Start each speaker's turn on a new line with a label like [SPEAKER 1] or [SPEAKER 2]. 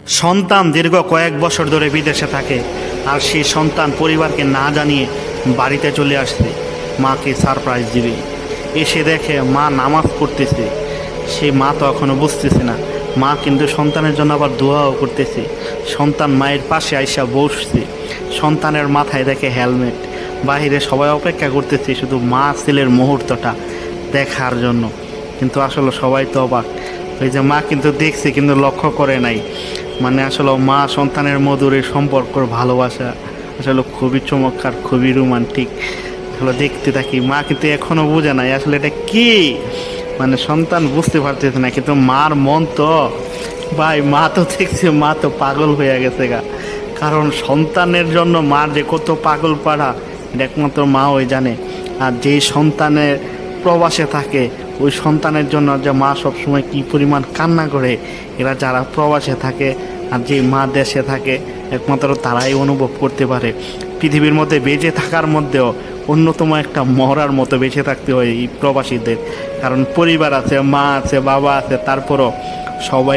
[SPEAKER 1] সন্তান দীর্ঘ কয়েক বছর ধরে বিদেশে থাকে, আর সেই সন্তান পরিবারকে না জানিয়ে বাড়িতে চলে আসছে মাকে সারপ্রাইজ দিবে। এসে দেখে মা নামাজ পড়তেছে। সে মা তো এখনও বুঝতেছে না। মা কিন্তু সন্তানের জন্য আবার দোয়াও করতেছে। সন্তান মায়ের পাশে আইসা বসছে। সন্তানের মাথায় দেখে হেলমেট। বাহিরে সবাই অপেক্ষা করতেছে শুধু মা ছেলের মুহূর্তটা দেখার জন্য, কিন্তু আসলে সবাই তো অবাক। ওই যে মা কিন্তু দেখছে কিন্তু লক্ষ্য করে নাই। মানে আসলে মা সন্তানের মধুর এই সম্পর্কর ভালোবাসা আসলে খুবই চমৎকার, খুবই রোমান্টিক। আসলে দেখতে থাকি, মা কিন্তু এখনও বোঝে নাই আসলে এটা কি। মানে সন্তান বুঝতে পারতেছে না, কিন্তু মার মন তো ভাই, মা তো দেখছে মা তো পাগল হয়ে গেছে গা। কারণ সন্তানের জন্য মার যে কত পাগল পাড়া এটা একমাত্র মা ওই জানে। আর যেই সন্তানের প্রবাসে থাকে ওই সন্তানের জন্য যে মা সবসময় কী পরিমাণ কান্না করে, এরা যারা প্রবাসে থাকে আর যে মা দেশে থাকে একমাত্র তারাই অনুভব করতে পারে। পৃথিবীর মধ্যে বেঁচে থাকার মধ্যেও অন্যতম একটা মরার মতো বেঁচে থাকতে হয় এই প্রবাসীদের। কারণ পরিবার আছে, মা আছে, বাবা আছে, তারপরও সবাই